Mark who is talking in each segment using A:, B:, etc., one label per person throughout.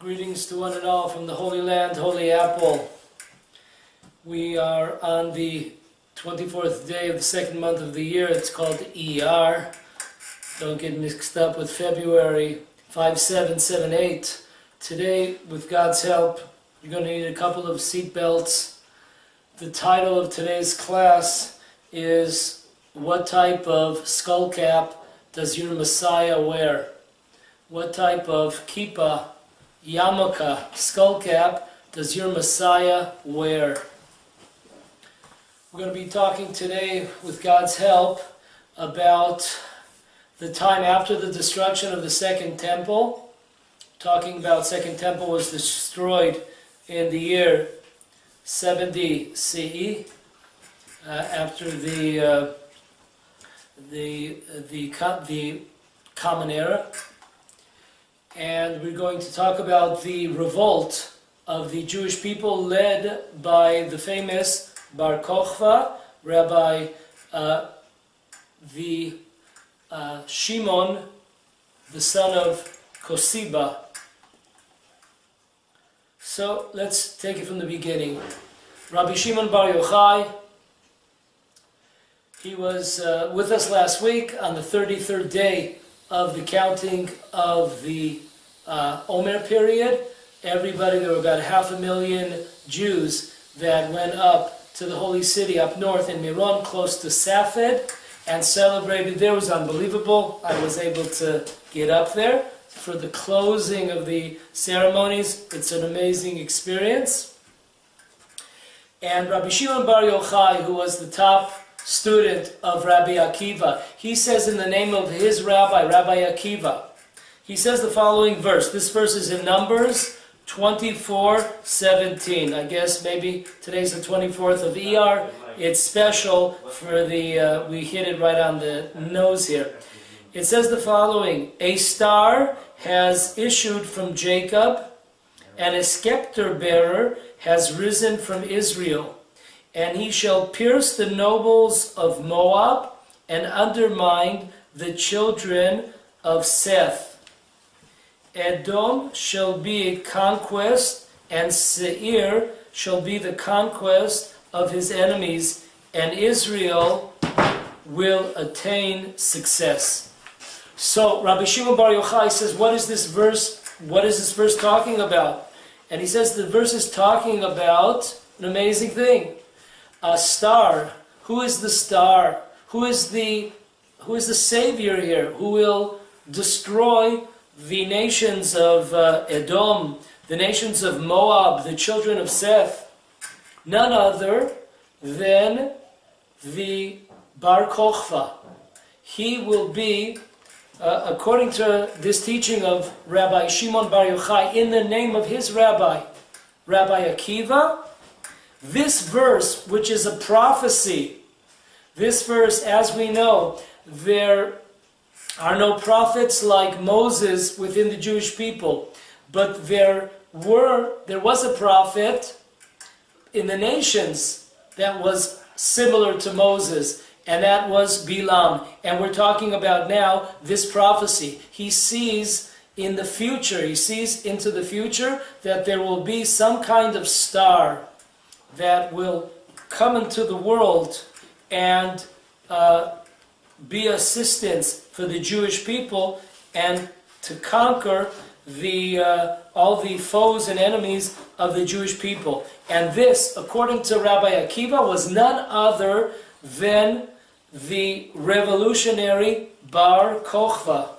A: Greetings to one and all from the Holy Land, Holy Apple. We are on the 24th day of the second month of the year. It's called Iyyar. Don't get mixed up with February 5778. Today, with God's help, you're going to need a couple of seat belts. The title of today's class is, what type of skull cap does your Messiah wear? What type of Kipah, yarmulke, skull cap does your Messiah wear? We're going to be talking today, with God's help, about the time after the destruction of the Second Temple. Talking about Second Temple was destroyed in the year 70 CE, after the Common Era. And we're going to talk about the revolt of the Jewish people led by the famous Bar Kokhba, Rabbi Shimon, the son of Kosibah. So let's take it from the beginning. Rabbi Shimon Bar Yochai, he was with us last week on the 33rd day of the counting of the Omer period. Everybody, there were about 500,000 Jews that went up to the holy city up north in Miron, close to Safed, and celebrated there. It was unbelievable. I was able to get up there for the closing of the ceremonies. It's an amazing experience. And Rabbi Shimon Bar Yochai, who was the top student of Rabbi Akiva, he says in the name of his rabbi, Rabbi Akiva, he says the following verse. This verse is in Numbers 24:17. I guess maybe today's the 24th of Iyyar. It's special for the, we hit it right on the nose here. It says the following: a star has issued from Jacob, and a scepter bearer has risen from Israel. And he shall pierce the nobles of Moab and undermine the children of Seth. Edom shall be a conquest, and Seir shall be the conquest of his enemies, and Israel will attain success. So Rabbi Shimon Bar Yochai says, what is this verse talking about? And he says the verse is talking about an amazing thing. A star. Who is the star? Who is the savior here? Who will destroy the nations of Edom, the nations of Moab, the children of Seth? None other than the Bar Kokhba. He will be, according to this teaching of Rabbi Shimon Bar Yochai, in the name of his rabbi, Rabbi Akiva. This verse, which is a prophecy, this verse, as we know, there are no prophets like Moses within the Jewish people, but there was a prophet in the nations that was similar to Moses, and that was Bilam. And we're talking about now this prophecy. He sees in the future, he sees into the future that there will be some kind of star that will come into the world and be assistance for the Jewish people and to conquer all the foes and enemies of the Jewish people. And this, according to Rabbi Akiva, was none other than the revolutionary Bar Kokhba.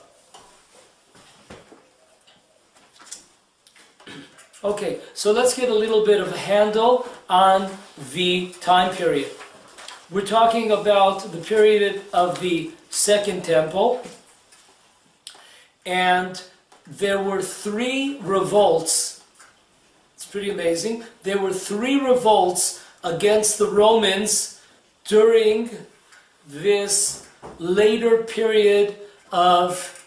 A: Okay, so let's get a little bit of a handle on the time period. We're talking about the period of the Second Temple, and there were 3 revolts. It's pretty amazing. There were 3 revolts against the Romans during this later period of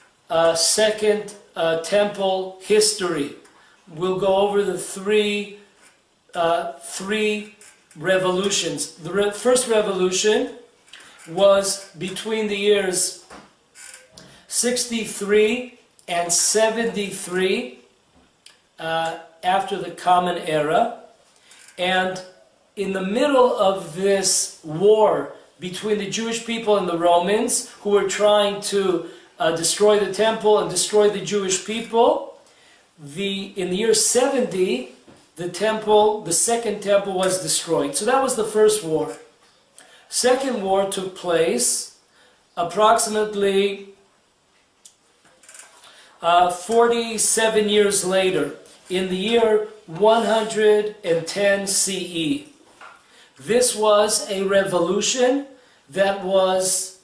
A: Second Temple history. We'll go over the three revolutions. The first revolution was between the years 63 and 73 after the Common Era. And in the middle of this war between the Jewish people and the Romans, who were trying to destroy the temple and destroy the Jewish people, in the year 70, the second temple was destroyed. So that was the first war. Second war took place approximately 47 years later, in the year 110 CE. This was a revolution that was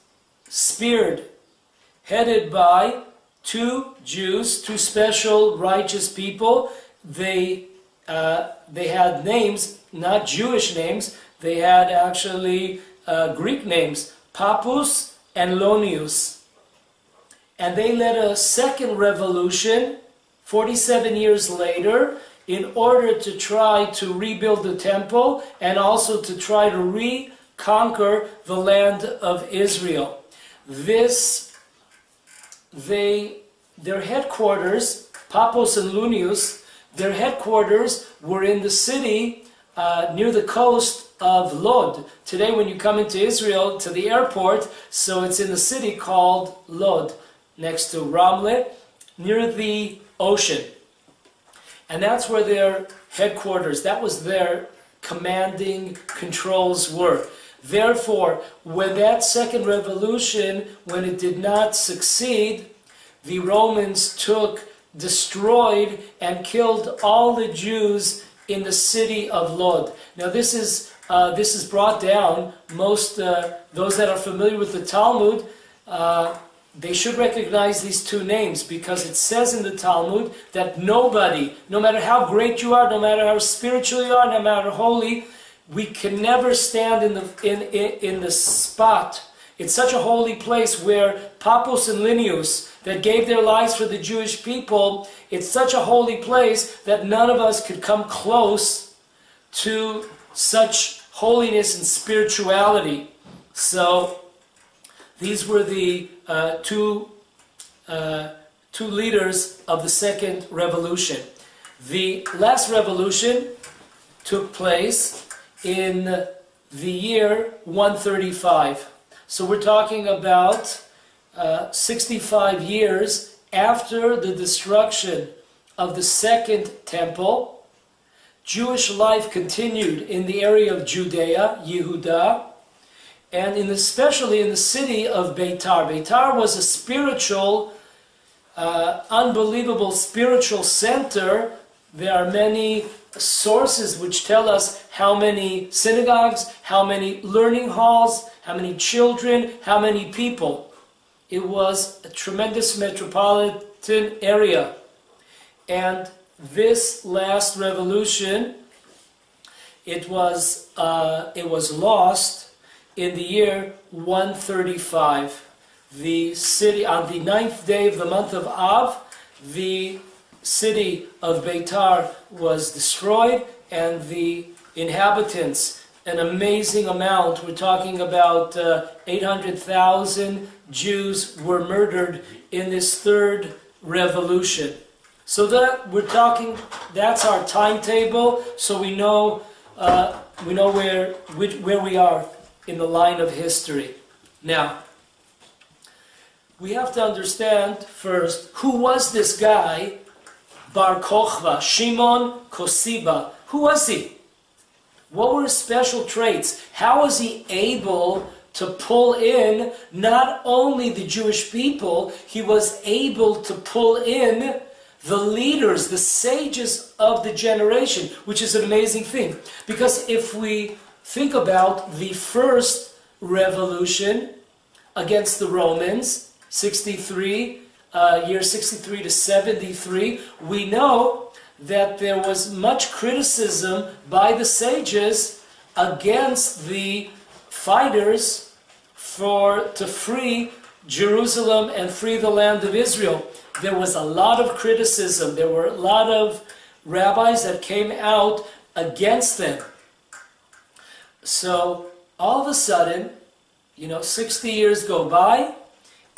A: headed by two Jews, two special righteous people. They had names, not Jewish names, they had actually Greek names, Pappus and Lonius. And they led a second revolution 47 years later in order to try to rebuild the temple and also to try to reconquer the land of Israel. Their headquarters, Pappus and Lonius, their headquarters were in the city near the coast of Lod. Today when you come into Israel to the airport, so it's in the city called Lod, next to Ramle, near the ocean. And that's where their headquarters, that was their commanding controls were. Therefore, when that second revolution, when it did not succeed, the Romans destroyed and killed all the Jews in the city of Lod. Now this is brought down. Most those that are familiar with the Talmud, they should recognize these two names, because it says in the Talmud that nobody, no matter how great you are, no matter how spiritual you are, no matter how holy, we can never stand in the spot. It's such a holy place where Pappus and Lonius, that gave their lives for the Jewish people, it's such a holy place that none of us could come close to such holiness and spirituality. So these were the two leaders of the second revolution. The last revolution took place in the year 135. So we're talking about 65 years after the destruction of the second temple. Jewish life continued in the area of Judea, Yehudah, and especially in the city of Beitar. Beitar was a spiritual, unbelievable spiritual center. There are many sources which tell us how many synagogues, how many learning halls, how many children, how many people. It was a tremendous metropolitan area. And this last revolution, it was lost in the year 135. The city, on the 9th day of the month of Av, the city of Beitar was destroyed, and the inhabitants, an amazing amount, we're talking about 800,000 Jews were murdered in this third revolution. So that we're talking, that's our timetable, so we know where we are in the line of history. Now, we have to understand first, who was this guy, Bar Kochva, Shimon Kosiba? Who was he? What were his special traits? How was he able to pull in not only the Jewish people, he was able to pull in the leaders, the sages of the generation, which is an amazing thing. Because if we think about the first revolution against the Romans, year 63 to 73, we know that there was much criticism by the sages against the fighters to free Jerusalem and free the land of Israel. There was a lot of criticism. There were a lot of rabbis that came out against them. So all of a sudden, 60 years go by,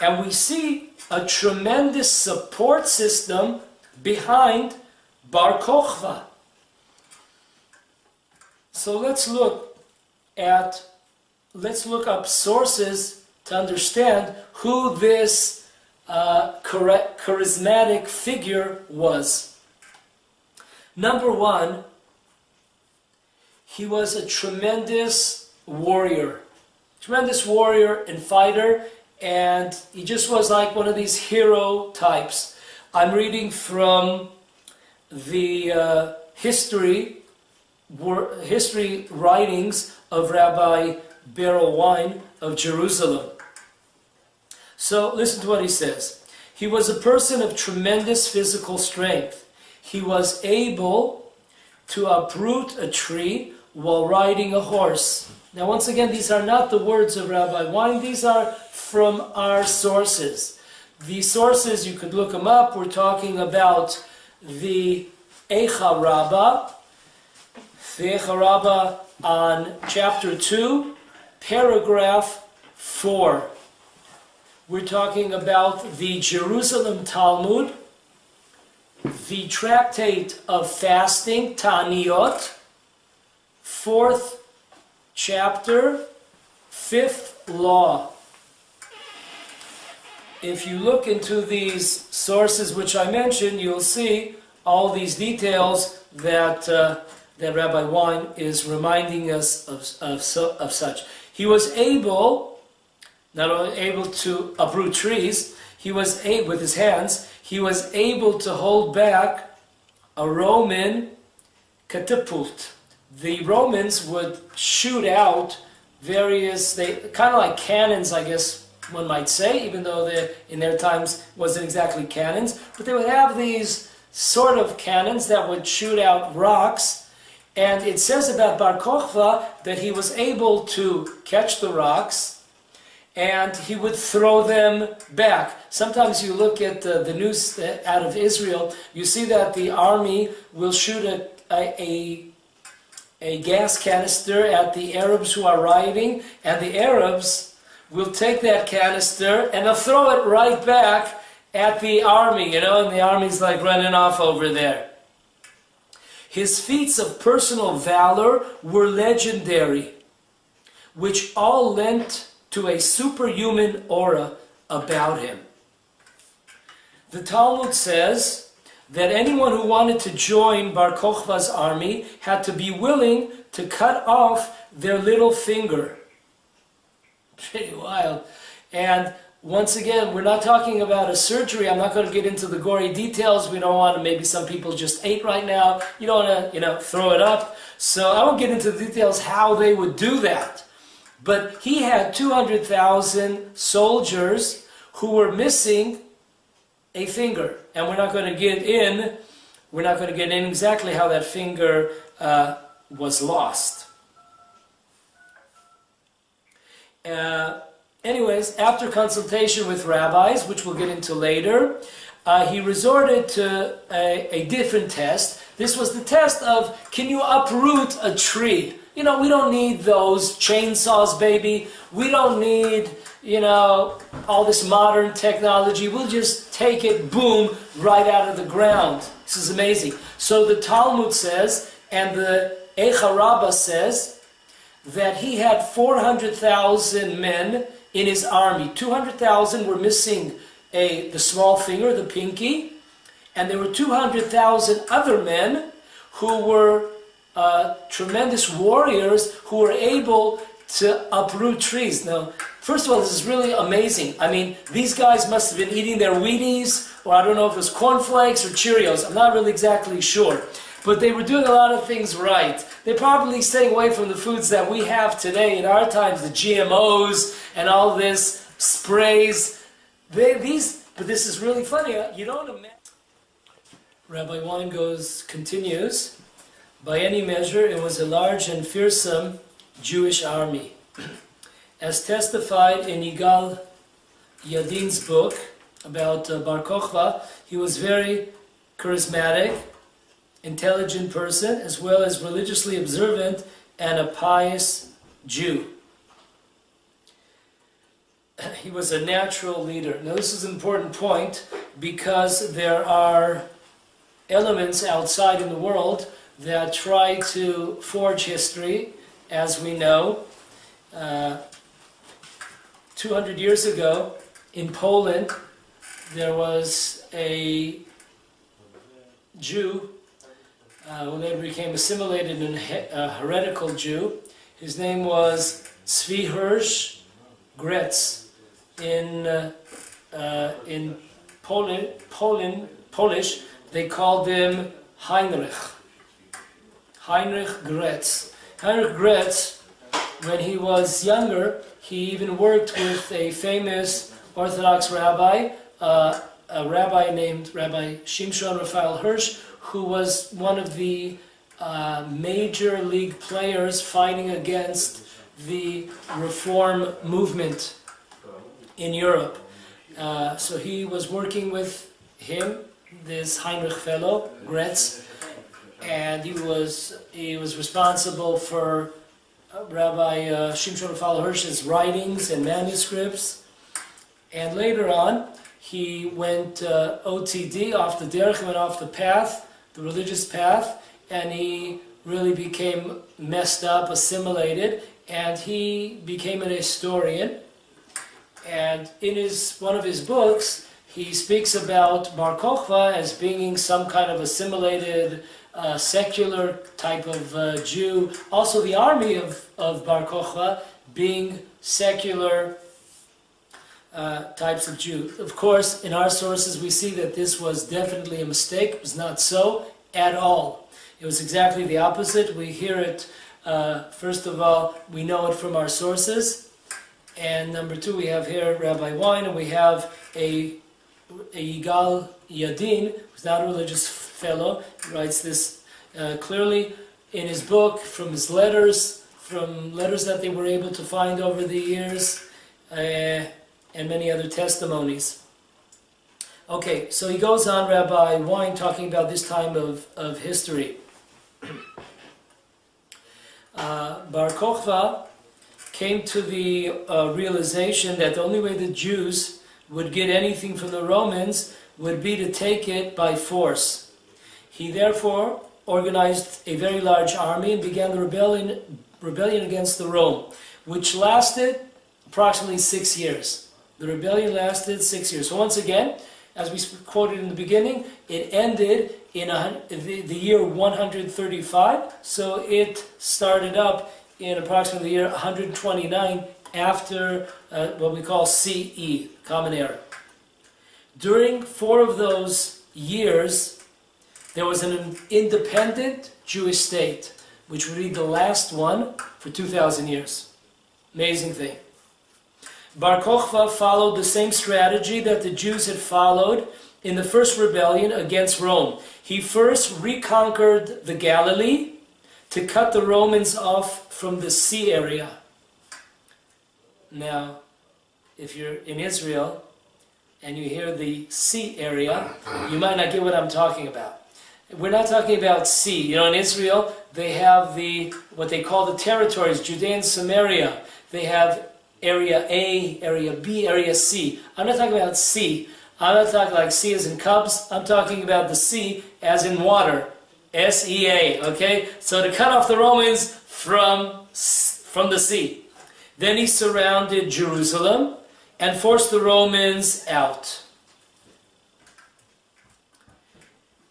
A: and we see a tremendous support system behind Bar Kochva. So let's look up sources to understand who this charismatic figure was. Number one, he was a tremendous warrior and fighter, and he just was like one of these hero types. I'm reading from the history writings of Rabbi Berel Wein of Jerusalem. So listen to what he says. He was a person of tremendous physical strength. He was able to uproot a tree while riding a horse. Now once again, these are not the words of Rabbi Wein, these are from our sources. These sources, you could look them up. We're talking about the Iyyar on chapter 2, paragraph 4. We're talking about the Jerusalem Talmud, the Tractate of Fasting, Ta'aniyot, 4th chapter, 5th law. If you look into these sources which I mentioned, you'll see all these details that Rabbi Wein is reminding us of such. He was not only able to uproot trees, he was able, with his hands, he was able to hold back a Roman catapult. The Romans would shoot out various, kind of like cannons, I guess one might say, even though in their times wasn't exactly cannons, but they would have these sort of cannons that would shoot out rocks. And it says about Bar Kochva that he was able to catch the rocks and he would throw them back. Sometimes you look at the news out of Israel, you see that the army will shoot a gas canister at the Arabs who are rioting, and the Arabs will take that canister and they'll throw it right back at the army, and the army's like running off over there. His feats of personal valor were legendary, which all lent to a superhuman aura about him. The Talmud says that anyone who wanted to join Bar Kochva's army had to be willing to cut off their little finger. Pretty wild. And once again, we're not talking about a surgery. I'm not going to get into the gory details. We don't want to, maybe some people just ate right now. You don't want to, throw it up. So I won't get into the details how they would do that. But he had 200,000 soldiers who were missing a finger. And we're not going to get in exactly how that finger was lost. Anyways, after consultation with rabbis, which we'll get into later, he resorted to a different test. This was the test of, can you uproot a tree? We don't need those chainsaws, baby. We don't need, all this modern technology. We'll just take it, boom, right out of the ground. This is amazing. So the Talmud says, and the Iyyar says, that he had 400,000 men in his army. 200,000 were missing the small finger, the pinky, and there were 200,000 other men who were tremendous warriors who were able to uproot trees. Now, first of all, this is really amazing. I mean, these guys must have been eating their Wheaties, or I don't know if it was cornflakes or Cheerios. I'm not really exactly sure. But they were doing a lot of things right. They're probably staying away from the foods that we have today in our times, the GMOs and all this sprays. But this is really funny. You don't imagine. Rabbi Wein continues, by any measure, it was a large and fearsome Jewish army. As testified in Yigal Yadin's book about Bar Kochva, he was very charismatic, intelligent person, as well as religiously observant and a pious Jew. He was a natural leader. Now this is an important point because there are elements outside in the world that try to forge history. As we know, 200 years ago in Poland, there was a Jew who later became assimilated and a heretical Jew. His name was Hirsch Gretz. In Polish, they called him Heinrich Gretz. Heinrich Gretz, when he was younger, he even worked with a famous Orthodox rabbi, a rabbi named Rabbi Shimshon Raphael Hirsch, who was one of the major league players fighting against the reform movement in Europe. So he was working with him, this Heinrich fellow, Gretz, and he was responsible for Rabbi Shimshon Raphael Hirsch's writings and manuscripts. And later on, he went OTD, off the derech, went off the path, the religious path, and he really became messed up, assimilated, and he became an historian. And in one of his books, he speaks about Bar Kokhba as being some kind of assimilated, secular type of Jew. Also the army of Bar Kokhba being secular types of Jew. Of course, in our sources we see that this was definitely a mistake. It was not so at all. It was exactly the opposite. We hear it, first of all, we know it from our sources. And number two, we have here Rabbi Wein, and we have a Yigal Yadin, who's not a religious fellow. He writes this clearly in his book, from his letters, from letters that they were able to find over the years, and many other testimonies. Okay, so he goes on, Rabbi Wein, talking about this time of history. Bar Kokhba came to the realization that the only way the Jews would get anything from the Romans would be to take it by force. He therefore organized a very large army and began the rebellion against the Rome, which lasted approximately 6 years. The rebellion lasted 6 years. So once again, as we quoted in the beginning, it ended in the year 135, so it started up in approximately the year 129 after what we call CE, Common Era. During 4 of those years, there was an independent Jewish state, which would be the last one for 2,000 years. Amazing thing. Bar Kokhba followed the same strategy that the Jews had followed in the first rebellion against Rome. He first reconquered the Galilee to cut the Romans off from the sea area. Now, if you're in Israel and you hear the sea area, you might not get what I'm talking about. We're not talking about sea. You know, in Israel, they have what they call the territories, Judea and Samaria. They have Area A, Area B, Area C. I'm not talking about sea. I'm not talking like sea as in cubs. I'm talking about the sea as in water. S-E-A, okay? So to cut off the Romans from the sea. Then he surrounded Jerusalem and forced the Romans out.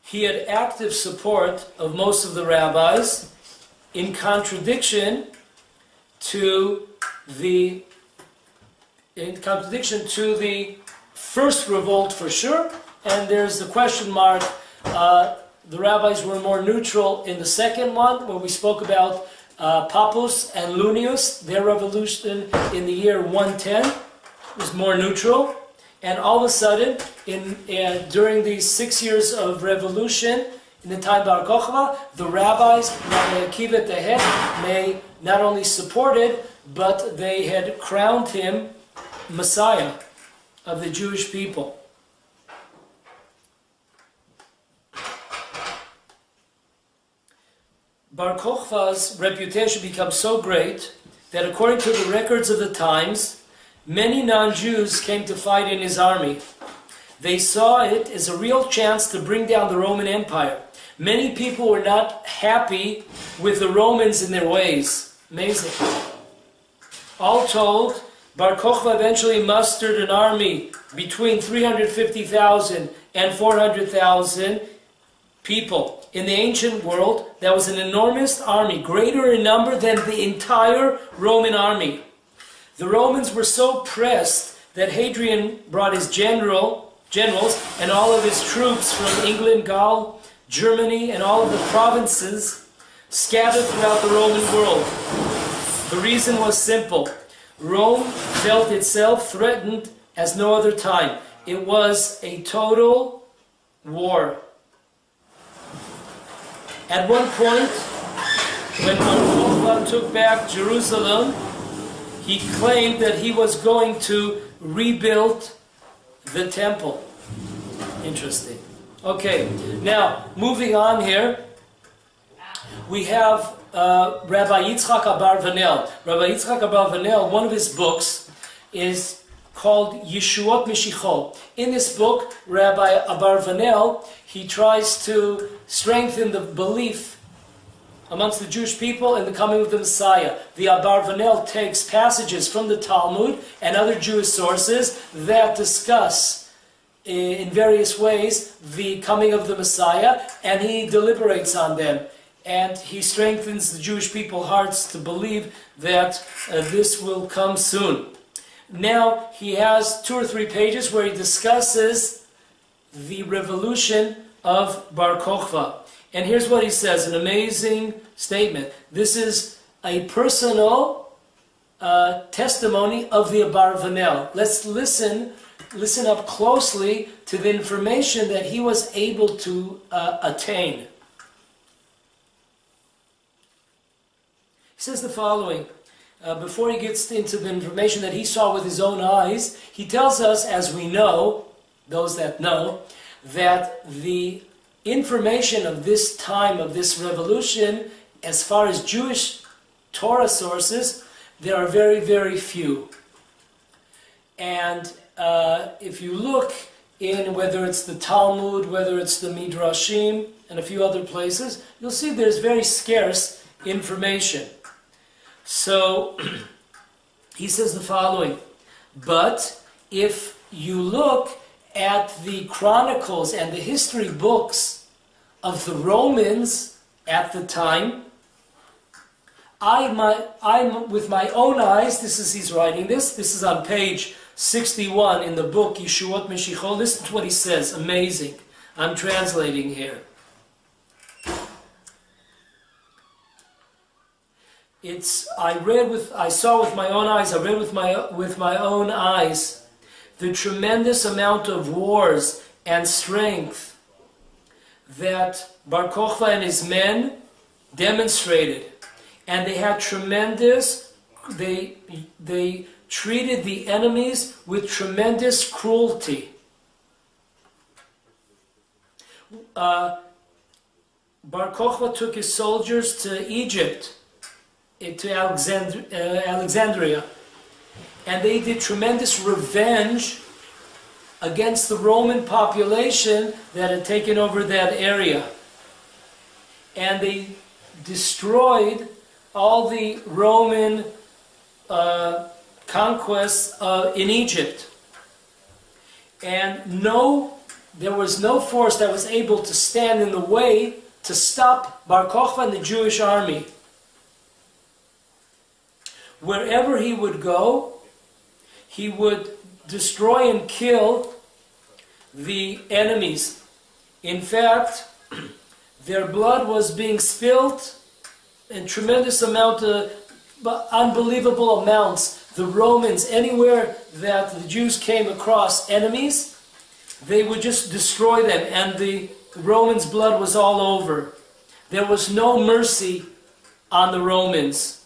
A: He had active support of most of the rabbis, in contradiction to the first revolt for sure, and there's the question mark. The rabbis were more neutral in the second one, where we spoke about Pappus and Lunius. Their revolution in the year 110 was more neutral, and all of a sudden, during these 6 years of revolution, in the time of Bar Kokhba, the rabbis, Rabbi Akiva at the head, they not only supported, but they had crowned him Messiah of the Jewish people. Bar Kokhba's reputation became so great that according to the records of the times, many non-Jews came to fight in his army. They saw it as a real chance to bring down the Roman Empire. Many people were not happy with the Romans and their ways. Amazing. All told, Bar Kokhba eventually mustered an army between 350,000 and 400,000 people. In the ancient world, that was an enormous army, greater in number than the entire Roman army. The Romans were so pressed that Hadrian brought his generals and all of his troops from England, Gaul, Germany, and all of the provinces scattered throughout the Roman world. The reason was simple. Rome felt itself threatened as no other time. It was a total war. At one point, when Bar Kokhba took back Jerusalem, he claimed that he was going to rebuild the temple. Interesting. Okay, now moving on here, we have Rabbi Yitzchak Abarvanel. Rabbi Yitzchak Abarvanel, one of his books is called Yeshuot Mishicho. In this book, Rabbi Abarvanel, he tries to strengthen the belief amongst the Jewish people in the coming of the Messiah. The Abarvanel takes passages from the Talmud and other Jewish sources that discuss in various ways the coming of the Messiah, and he deliberates on them. And he strengthens the Jewish people's hearts to believe that this will come soon. Now, he has 2 or 3 pages where he discusses the revolution of Bar Kokhba. And here's what he says, an amazing statement. This is a personal testimony of the Abarvanel. Let's listen up closely to the information that he was able to attain. He says the following. Before he gets into the information that he saw with his own eyes, he tells us, as we know, those that know, that the information of this time, of this revolution, as far as Jewish Torah sources, there are very, very few. And if you look in whether it's the Talmud, whether it's the Midrashim, and a few other places, you'll see there's very scarce information. So, he says the following, but if you look at the chronicles and the history books of the Romans at the time, I'm with my own eyes, he's writing this is on page 61 in the book Yeshuot Mishicho. Listen to what he says, amazing. I'm translating here. I saw with my own eyes, I read with my own eyes the tremendous amount of wars and strength that Bar Kokhba and his men demonstrated. And they had they treated the enemies with tremendous cruelty. Bar Kokhba took his soldiers to Egypt, to Alexandria, and they did tremendous revenge against the Roman population that had taken over that area. And they destroyed all the Roman conquests in Egypt. And there was no force that was able to stand in the way to stop Bar Kokhba and the Jewish army. Wherever he would go, he would destroy and kill the enemies. In fact, their blood was being spilled in tremendous amount of, unbelievable amounts. The Romans, anywhere that the Jews came across enemies, they would just destroy them, and the Romans' blood was all over. There was no mercy on the Romans.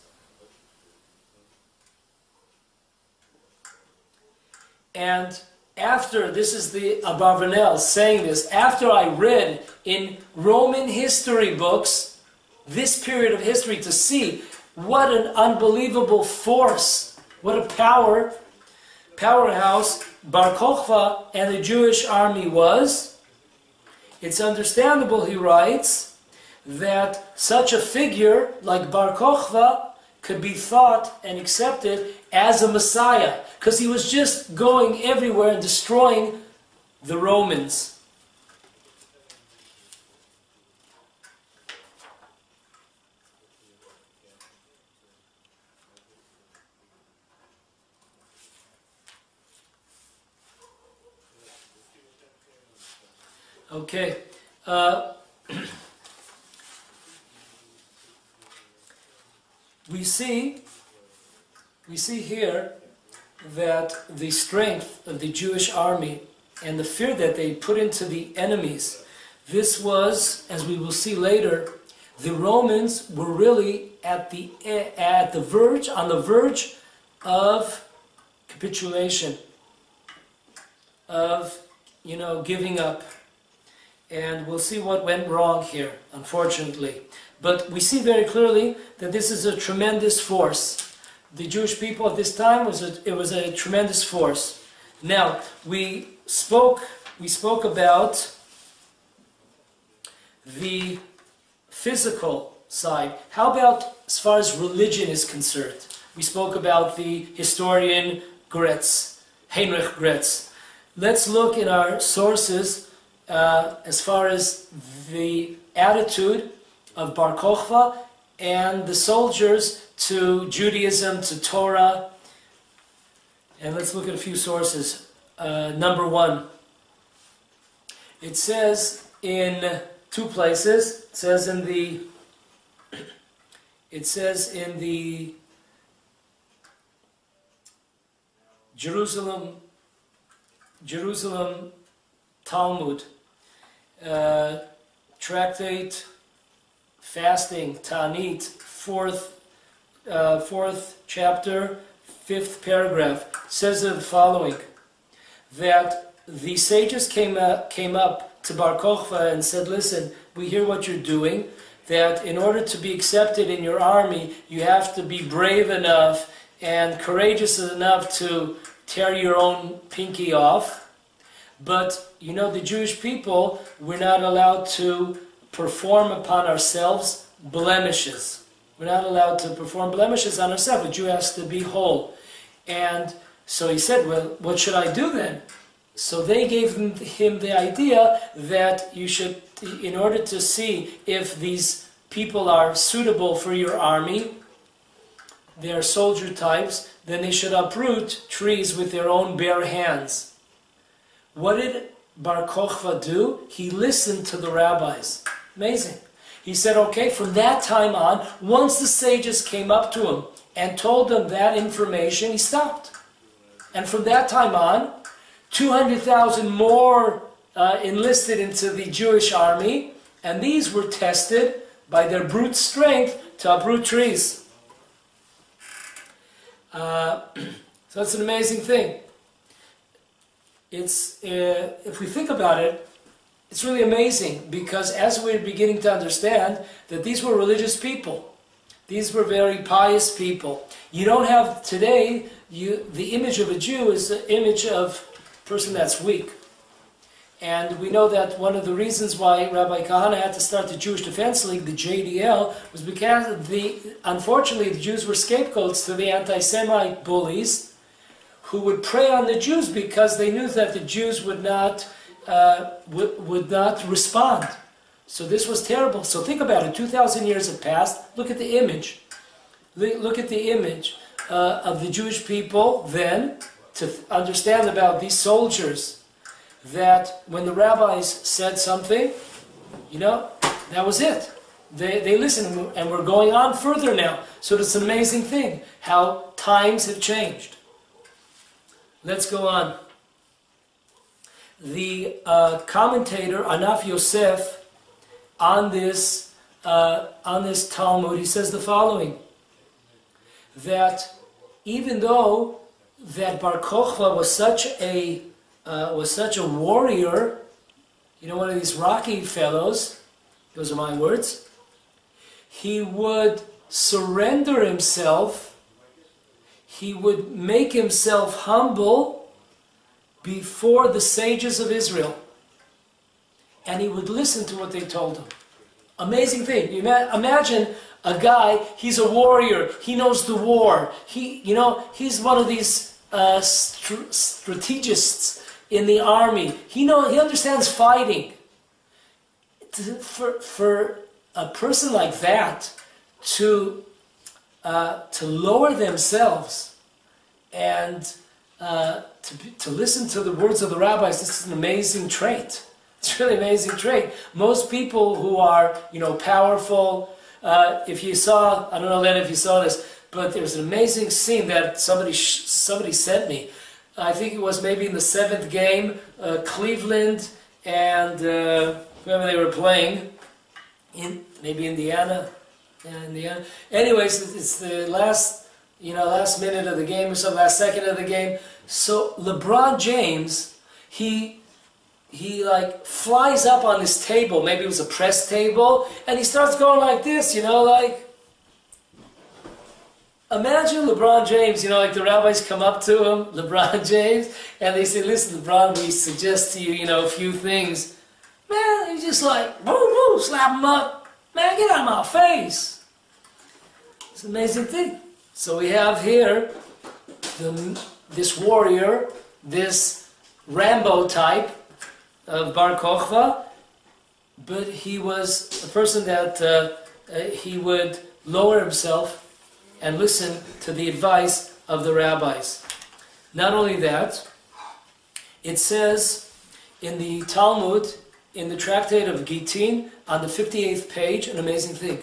A: And after, this is the Abarvanel saying this, after I read in Roman history books this period of history to see what an unbelievable force, what a power powerhouse Bar Kokhba and the Jewish army was, it's understandable, he writes, that such a figure like Bar Kokhba could be thought and accepted as a Messiah, because he was just going everywhere and destroying the Romans. Okay. We see here that the strength of the Jewish army and the fear that they put into the enemies, this was, as we will see later, the Romans were really on the verge of capitulation, of giving up. And we'll see what went wrong here, unfortunately. But we see very clearly that this is a tremendous force. The Jewish people at this time was a tremendous force. Now, we spoke about the physical side. How about as far as religion is concerned? We spoke about the historian Gretz, Heinrich Gretz. Let's look in our sources as far as the attitude of Bar Kokhba and the soldiers to Judaism, to Torah. And let's look at a few sources. Number one, it says in two places. It says in the Jerusalem Talmud, tractate fasting, Ta'anit, fourth chapter, 5th paragraph, says the following, that the sages came up to Bar Kokhba and said, listen, we hear what you're doing, that in order to be accepted in your army, you have to be brave enough and courageous enough to tear your own pinky off. But, the Jewish people, we're not allowed to perform upon ourselves blemishes. We're not allowed to perform blemishes on ourselves. A Jew has to be whole. And so he said, well, what should I do then? So they gave him the idea that you should, in order to see if these people are suitable for your army, they are soldier types, then they should uproot trees with their own bare hands. What did Bar Kokhba do? He listened to the rabbis. Amazing. He said, okay, from that time on, once the sages came up to him and told him that information, he stopped. And from that time on, 200,000 more enlisted into the Jewish army, and these were tested by their brute strength to uproot trees. So that's an amazing thing. It's if we think about it, it's really amazing, because as we're beginning to understand that these were religious people, these were very pious people. You don't have today, the image of a Jew is the image of a person that's weak. And we know that one of the reasons why Rabbi Kahana had to start the Jewish Defense League, the JDL, was because unfortunately the Jews were scapegoats to the anti-Semite bullies who would prey on the Jews because they knew that the Jews would not respond. So this was terrible. So think about it. 2,000 years have passed. Look at the image. Look at the image of the Jewish people then, to understand about these soldiers, that when the rabbis said something, that was it. They listened, and we're going on further now. So it's an amazing thing how times have changed. Let's go on. The commentator Anaf Yosef on this Talmud, he says the following: that even though that Bar Kokhba was such a warrior, one of these rocky fellows, those are my words, he would surrender himself. he would make himself humble before the sages of Israel. And he would listen to what they told him. Amazing thing. You imagine a guy, he's a warrior, he knows the war. He's one of these strategists in the army. He understands fighting. For a person like that to lower themselves and to listen to the words of the rabbis, this is an amazing trait. It's a really amazing trait. Most people who are, powerful, if you saw, I don't know, Len, if you saw this, but there's an amazing scene that somebody sent me. I think it was maybe in the 7th game, Cleveland and whoever they were playing, maybe Indiana. Anyways, it's the last minute of the game or something, last second of the game. So LeBron James, he flies up on this table, maybe it was a press table, and he starts going like this, imagine LeBron James, like the rabbis come up to him, LeBron James, and they say, listen, LeBron, we suggest to you, a few things. Man, he's just like, woo, woo, slap him up. Man, get out of my face. It's an amazing thing. So we have here this warrior, this Rambo type of Bar Kochva, but he was a person that he would lower himself and listen to the advice of the rabbis. Not only that, it says in the Talmud, in the tractate of Gittin, on the 58th page, an amazing thing.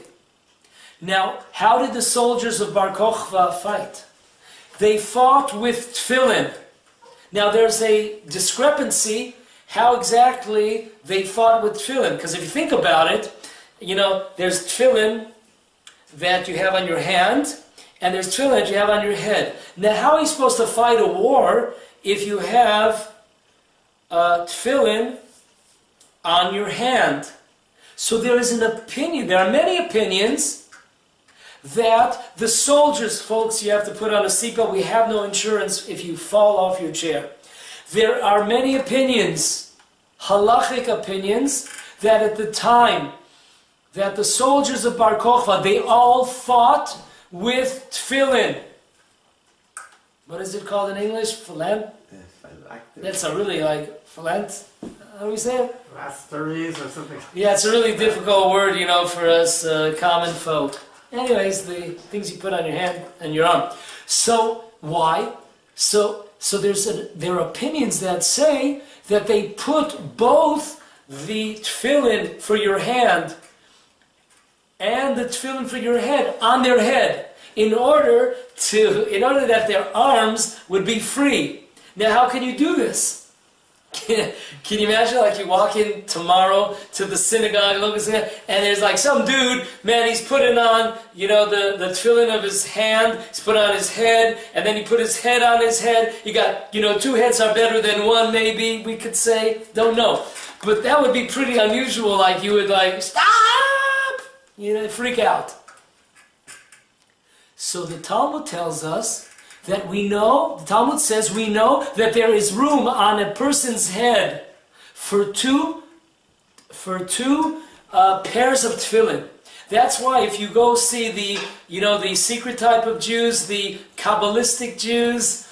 A: Now, how did the soldiers of Bar Kochva fight? They fought with tefillin. Now, there's a discrepancy how exactly they fought with tefillin. Because if you think about it, there's tefillin that you have on your hand, and there's tefillin that you have on your head. Now, how are you supposed to fight a war if you have tefillin on your hand? So there is an opinion, there are many opinions, that the soldiers, folks, you have to put on a seatbelt. We have no insurance if you fall off your chair. There are many opinions, halachic opinions, that at the time that the soldiers of Bar Kochva, they all fought with tefillin. What is it called in English? Phalant? That's a really phalant. How do we say it?
B: Rasteries or something.
A: Yeah, it's a really difficult word, for us common folk. Anyways, the things you put on your hand and your arm. So, why? So there are opinions that say that they put both the tefillin for your hand and the tefillin for your head on their head in order that their arms would be free. Now, how can you do this? Can you imagine, you walk in tomorrow to the synagogue, and there's some dude, man, he's putting on, the tefillin of his hand, he's put on his head, and then he put his head on his head. You got, 2 heads are better than one, maybe, we could say, don't know. But that would be pretty unusual, you would stop! Freak out. So the Talmud tells us that the Talmud says we know that there is room on a person's head for two pairs of tefillin. That's why if you go see the secret type of Jews, the Kabbalistic Jews,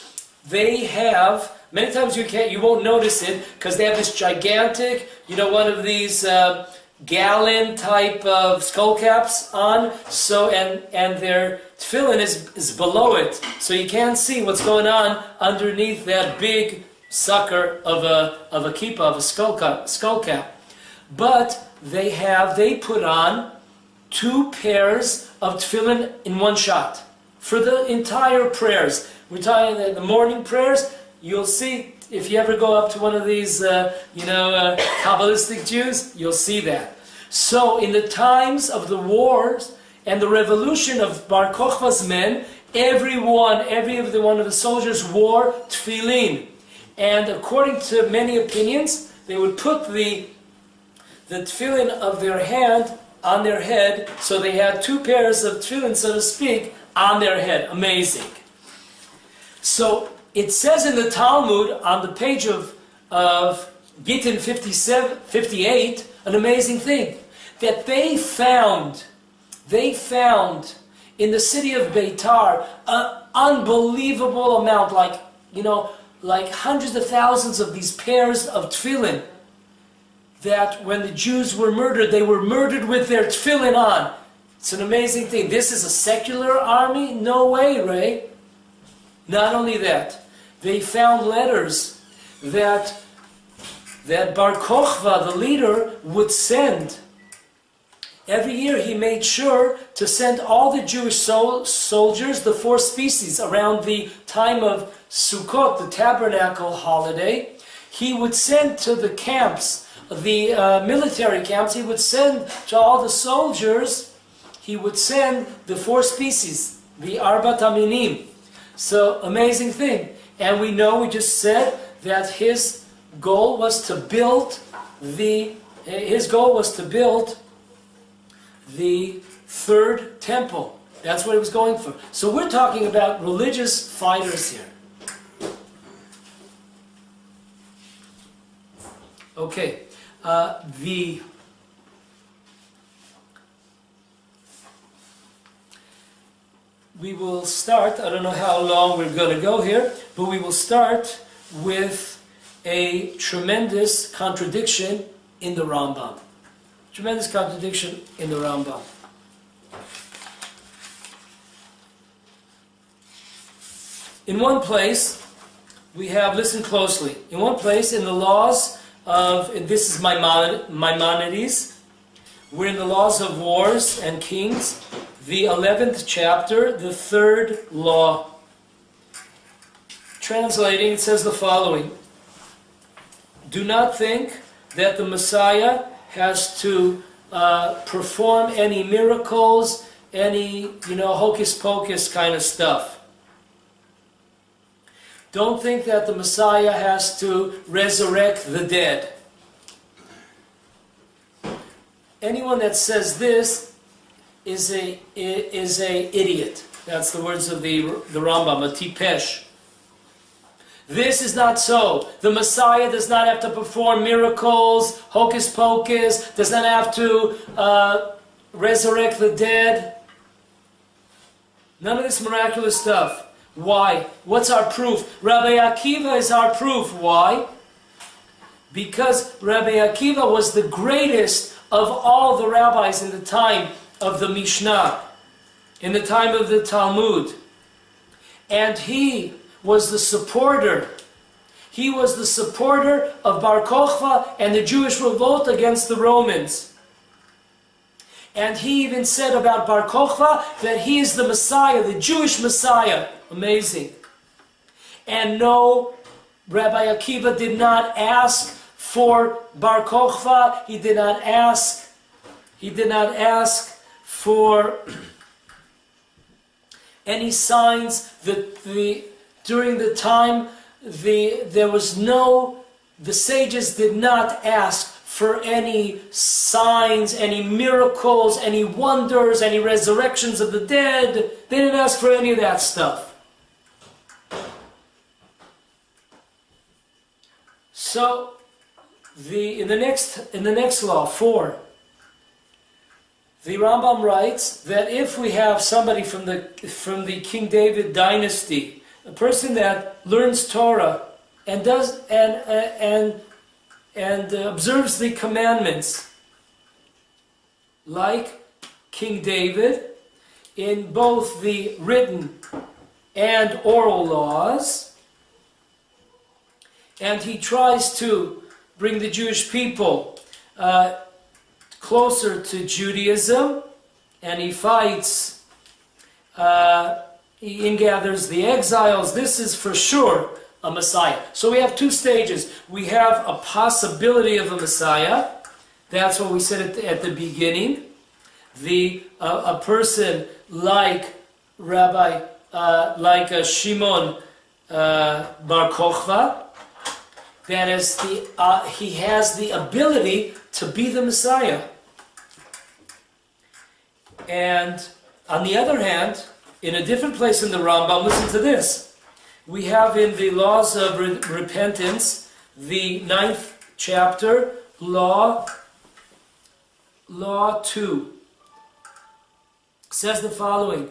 A: they have, many times you won't notice it because they have this gigantic, one of these gallon type of skull caps on, so and their tefillin is below it, so you can't see what's going on underneath that big sucker of a kipah, of a skull cap. But they put on 2 pairs of tefillin in one shot for the entire prayers. We're talking the morning prayers. You'll see if you ever go up to one of these Kabbalistic Jews, you'll see that. So in the times of the wars and the revolution of Bar Kochva's men, every one of the soldiers wore tefillin. And according to many opinions, they would put the tefillin of their hand on their head, so they had 2 pairs of tefillin, so to speak, on their head. Amazing. So it says in the Talmud on the page of Gittin 58, an amazing thing, that they found in the city of Beitar an unbelievable amount, like hundreds of thousands of these pairs of tefillin, that when the Jews were murdered, they were murdered with their tefillin on. It's an amazing thing. This is a secular army? No way, Ray. Not only that, they found letters that Bar Kochva, the leader, would send. Every year he made sure to send all the Jewish soldiers, the 4 species, around the time of Sukkot, the tabernacle holiday. He would send to the camps, the military camps, he would send to all the soldiers, he would send the 4 species, the Arbat Aminim. So, amazing thing. And we know, we just said, that his goal was to build the 3rd temple. That's what he was going for. So we're talking about religious fighters here. Okay. We will start, I don't know how long we're going to go here, but we will start with a tremendous contradiction in the Rambam. Tremendous contradiction in the Rambam. In one place, we have, listen closely, in one place in the laws of, and this is Maimonides, we're in the laws of wars and kings, the 11th chapter, the 3rd law. Translating, it says the following: do not think that the Messiah has to perform any miracles, any, hocus pocus kind of stuff. Don't think that the Messiah has to resurrect the dead. Anyone that says this is a idiot. That's the words of the Rambam, a tipesh. This is not so. The Messiah does not have to perform miracles, hocus pocus, does not have to resurrect the dead. None of this miraculous stuff. Why? What's our proof? Rabbi Akiva is our proof. Why? Because Rabbi Akiva was the greatest of all the rabbis in the time of the Mishnah, in the time of the Talmud. And he was the supporter. He was the supporter of Bar Kochva and the Jewish revolt against the Romans. And he even said about Bar Kochva that he is the Messiah, the Jewish Messiah. Amazing. And no, Rabbi Akiva did not ask for Bar Kochva. He did not ask for any signs. During the time, the sages did not ask for any signs, any miracles, any wonders, any resurrections of the dead. They didn't ask for any of that stuff. So, in the next law, 4, the Rambam writes that if we have somebody from the King David dynasty, a person that learns Torah and does and observes the commandments, like King David, in both the written and oral laws, and he tries to bring the Jewish people closer to Judaism, and he fights, he ingathers the exiles. This is for sure a Messiah. So we have 2 stages. We have a possibility of a Messiah. That's what we said at the beginning. A person like Shimon Bar Kochva, that is he has the ability to be the Messiah. And on the other hand, in a different place in the Rambam, listen to this. we have in the laws of repentance, the 9th chapter, Law 2, says the following: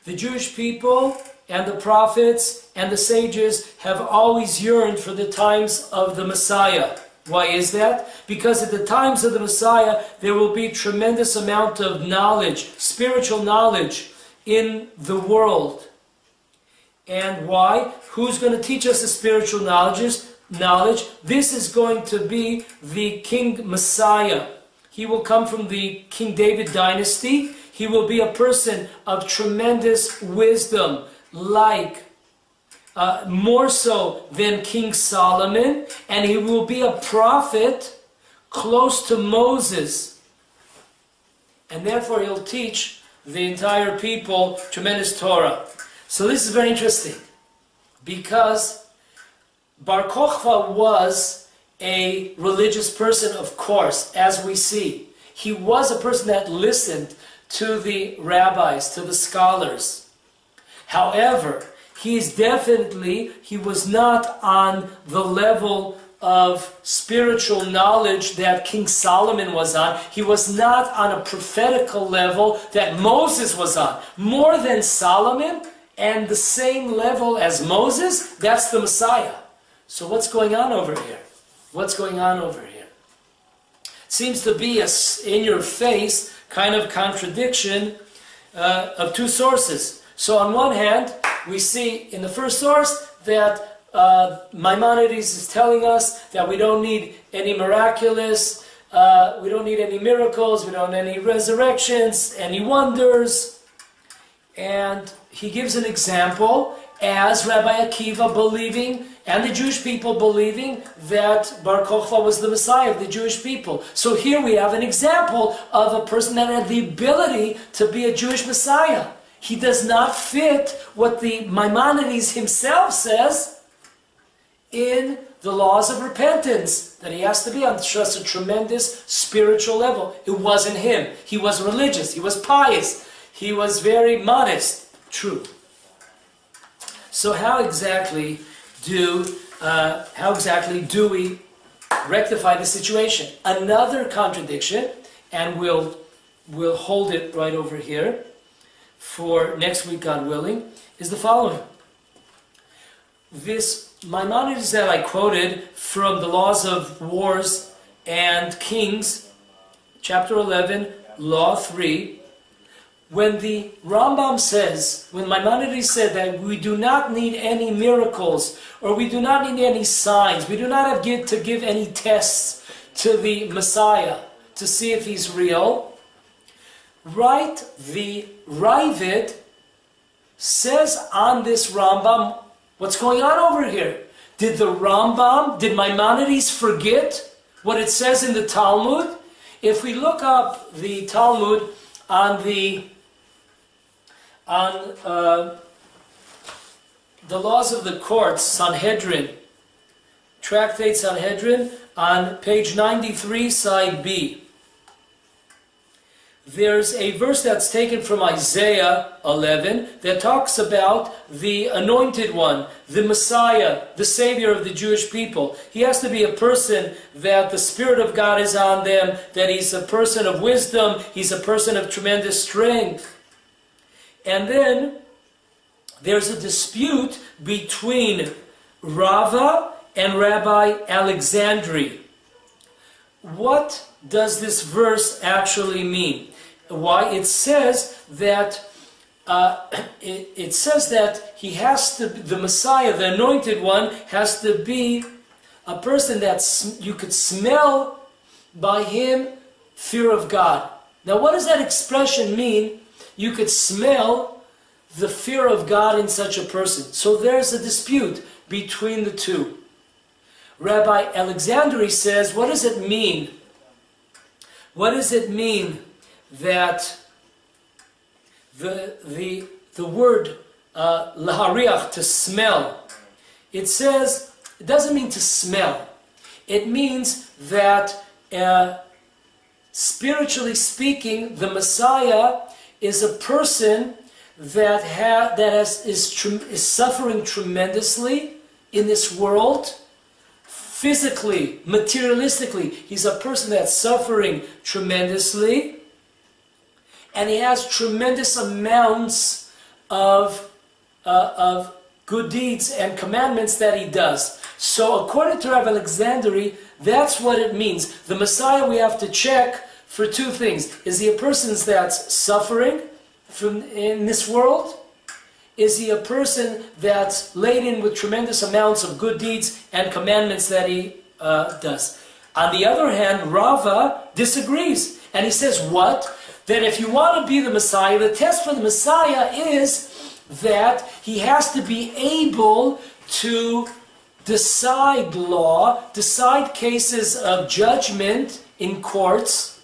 A: the Jewish people and the prophets and the sages have always yearned for the times of the Messiah. Why is that? Because at the times of the Messiah, there will be tremendous amount of knowledge, spiritual knowledge in the world. And why? Who's going to teach us the spiritual knowledge? This is going to be the King Messiah. He will come from the King David dynasty. He will be a person of tremendous wisdom, like more so than King Solomon, and he will be a prophet close to Moses. And therefore he'll teach the entire people tremendous Torah. So this is very interesting, because Bar Kokhba was a religious person, of course, as we see. He was a person that listened to the rabbis, to the scholars. However, he was not on the level of spiritual knowledge that King Solomon was on. He was not on a prophetical level that Moses was on. More than Solomon and the same level as Moses, that's the Messiah. So what's going on over here? What's going on over here? Seems to be a in-your-face kind of contradiction of two sources. So on one hand, we see in the first source that Maimonides is telling us that we don't need any miraculous, we don't need any miracles, we don't need any resurrections, any wonders. And he gives an example as Rabbi Akiva believing and the Jewish people believing that Bar Kokhba was the Messiah of the Jewish people. So here we have an example of a person that had the ability to be a Jewish Messiah. He does not fit what the Maimonides himself says in the laws of repentance, that he has to be on just a tremendous spiritual level. It wasn't him. He was religious. He was pious. He was very modest. True. So how exactly do we rectify the situation? Another contradiction, and we'll hold it right over here for next week, God willing, is the following. This Maimonides that I quoted from the Laws of Wars and Kings, chapter 11, Law 3, when the Rambam says, when Maimonides said that we do not need any miracles, or we do not need any signs, we do not have to give any tests to the Messiah to see if he's real, right, the Ravid says on this Rambam, what's going on over here? Did Maimonides forget what it says in the Talmud? If we look up the Talmud on the Laws of the Courts, Sanhedrin, Tractate Sanhedrin, on page 93, side B, there's a verse that's taken from Isaiah 11 that talks about the anointed one, the Messiah, the Savior of the Jewish people. He has to be a person that the Spirit of God is on them, that he's a person of wisdom, he's a person of tremendous strength. And then there's a dispute between Rava and Rabbi Alexandri. What does this verse actually mean? Why? It says that he has to, the Messiah, the anointed one, has to be a person that you could smell by him fear of God. Now, what does that expression mean? You could smell the fear of God in such a person. So there's a dispute between the two. Rabbi Alexandri says, what does it mean? What does it mean that the word lahariach, to smell, it says, it doesn't mean to smell. It means that spiritually speaking, the Messiah is a person is suffering tremendously in this world, physically, materialistically. He's a person that's suffering tremendously, and he has tremendous amounts of good deeds and commandments that he does. So according to Rav Alexandri, that's what it means. The Messiah, we have to check for two things. Is he a person that's suffering in this world? Is he a person that's laden with tremendous amounts of good deeds and commandments that he does? On the other hand, Rava disagrees. And he says what? That if you want to be the Messiah, the test for the Messiah is that he has to be able to decide law, decide cases of judgment in courts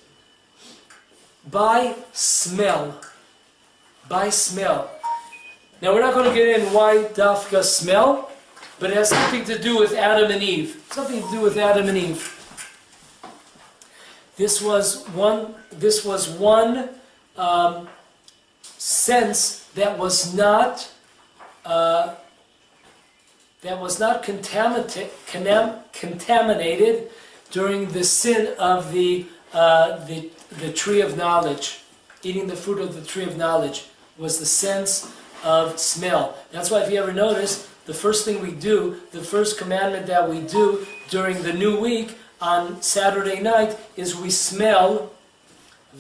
A: by smell. By smell. Now we're not going to get in why Dafka smell, but it has something to do with Adam and Eve. Something to do with Adam and Eve. This was one sense that was not contaminated during the sin of the tree of knowledge. Eating the fruit of the tree of knowledge was the sense of smell. That's why if you ever notice, the first thing we do, the first commandment that we do during the new week on Saturday night is we smell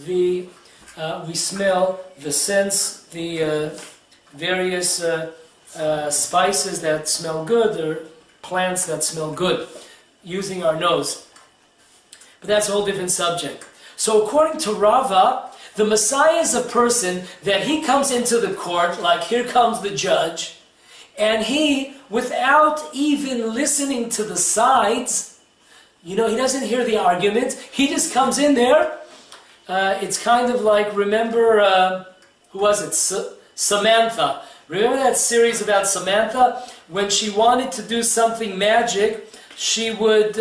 A: the scents, the various spices that smell good, or plants that smell good, using our nose. But that's a whole different subject. So according to Rava, the Messiah is a person that he comes into the court, like here comes the judge, and he, without even listening to the sides, he doesn't hear the arguments, he just comes in there. It's kind of like, remember, who was it? Samantha. Remember that series about Samantha? When she wanted to do something magic, she would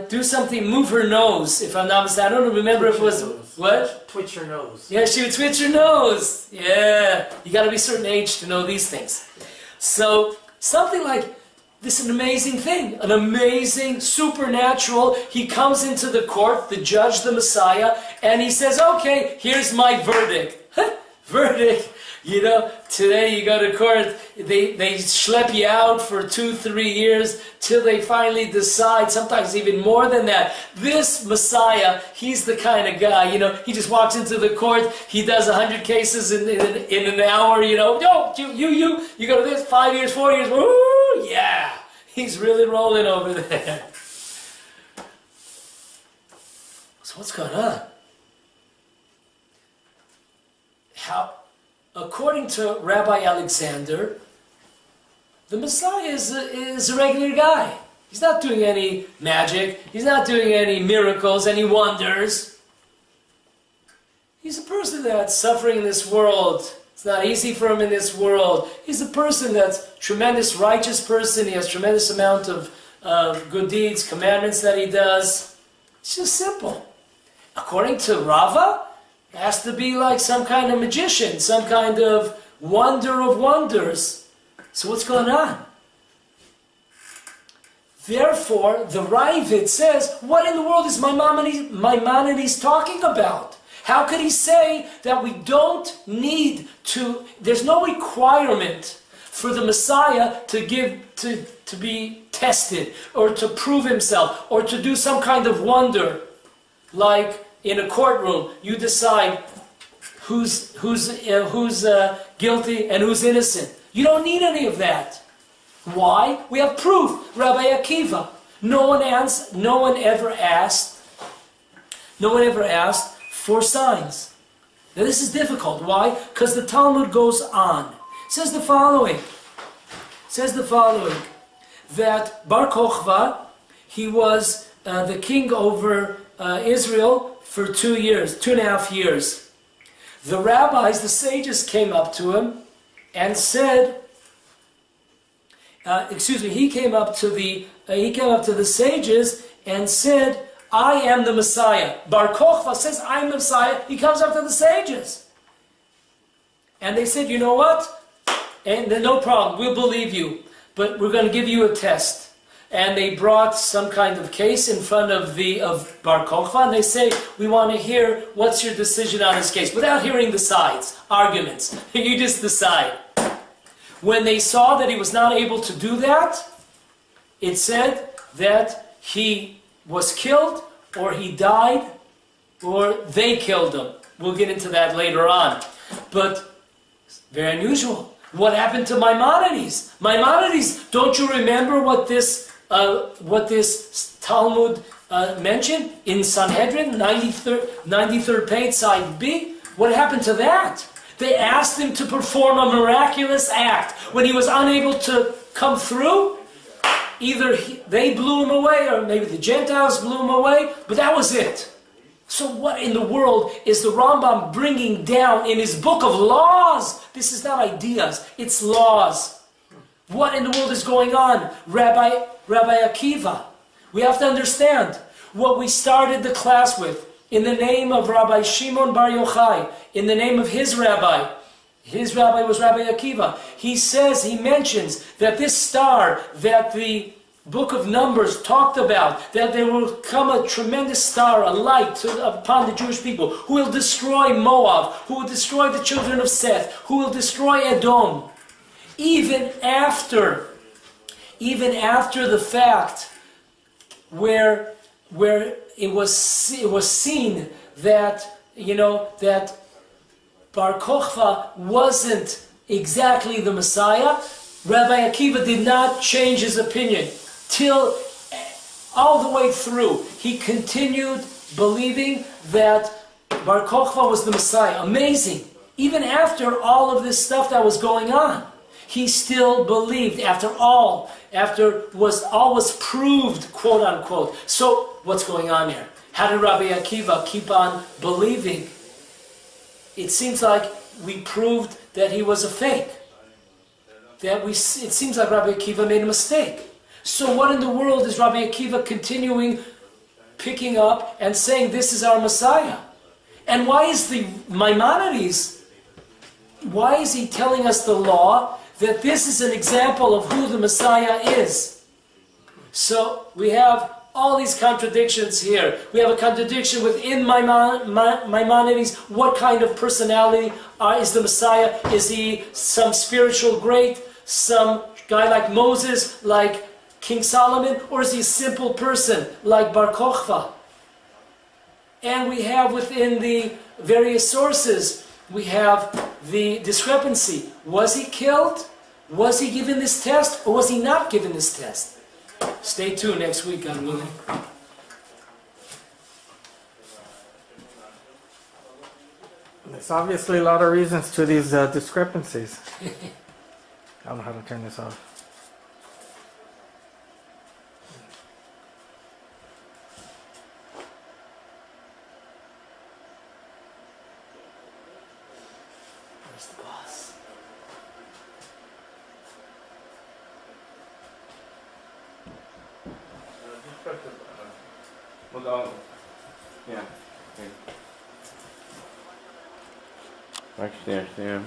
A: do something, move her nose, if I'm not mistaken. I don't remember if it was... What?
B: Twitch your nose.
A: Yeah, she would twitch her nose. Yeah. You got to be a certain age to know these things. So, something like this is an amazing thing. An amazing, supernatural. He comes into the court, the judge, the Messiah, and he says, okay, here's my verdict. Verdict. Today you go to court, they schlep you out for 2-3 years till they finally decide, sometimes even more than that. This Messiah, he's the kind of guy, he just walks into the court, he does 100 cases in an hour, you go to this, 5 years, 4 years, woo, yeah, he's really rolling over there. So what's going on? According to Rabbi Alexander, the Messiah is a regular guy. He's not doing any magic. He's not doing any miracles, any wonders. He's a person that's suffering in this world. It's not easy for him in this world. He's a person that's a tremendous righteous person. He has a tremendous amount of good deeds, commandments that he does. It's just simple. According to Rava, it has to be like some kind of magician, some kind of wonder of wonders. So what's going on? Therefore, the Ravid says, what in the world is Maimonides talking about? How could he say that we don't need to, there's no requirement for the Messiah to be tested, or to prove himself, or to do some kind of wonder, like in a courtroom, you decide who's guilty and who's innocent. You don't need any of that. Why? We have proof. Rabbi Akiva. No one ever asked for signs. Now this is difficult. Why? Because the Talmud goes on. It says the following. That Bar Kochva, he was the king over Israel for 2.5 years. The rabbis, the sages, came up to him and said, he came up to the sages and said, I am the Messiah. Bar Kochva says, I am the Messiah. He comes up to the sages. And they said, you know what? And then no problem, we'll believe you. But we're going to give you a test. And they brought some kind of case in front of Bar Kokhba, and they say, we want to hear what's your decision on this case, without hearing the sides, arguments. You just decide. When they saw that he was not able to do that, it said that he was killed, or he died, or they killed him. We'll get into that later on. But very unusual. What happened to Maimonides? Maimonides, don't you remember what this Talmud mentioned in Sanhedrin, 93rd page, side B? What happened to that? They asked him to perform a miraculous act. When he was unable to come through, either they blew him away, or maybe the Gentiles blew him away, but that was it. So what in the world is the Rambam bringing down in his book of laws? This is not ideas, it's laws. What in the world is going on? Rabbi Akiva. We have to understand what we started the class with. In the name of Rabbi Shimon Bar Yochai, in the name of his rabbi was Rabbi Akiva. He mentions that this star that the book of Numbers talked about, that there will come a tremendous star, a light upon the Jewish people, who will destroy Moab, who will destroy the children of Seth, who will destroy Edom. Even after the fact where it was seen that, that Bar Kokhba wasn't exactly the Messiah, Rabbi Akiva did not change his opinion till all the way through. He continued believing that Bar Kokhba was the Messiah. Amazing. Even after all of this stuff that was going on, he still believed after all was proved, quote unquote. So what's going on here? How did Rabbi Akiva keep on believing? It seems like we proved that he was a fake. It seems like Rabbi Akiva made a mistake. So what in the world is Rabbi Akiva continuing picking up and saying this is our Messiah? And why is the Maimonides, why is he telling us the law that this is an example of who the Messiah is? So we have all these contradictions here. We have a contradiction within Maimonides. What kind of personality is the Messiah? Is he some spiritual great, some guy like Moses, like King Solomon, or is he a simple person like Bar Kokhba? And we have within the various sources, we have the discrepancy. Was he killed? Was he given this test, or was he not given this test? Stay tuned next week, God willing.
B: There's obviously a lot of reasons to these discrepancies. I don't know how to turn this off.
A: Where's the boss?
C: Yeah. Right there.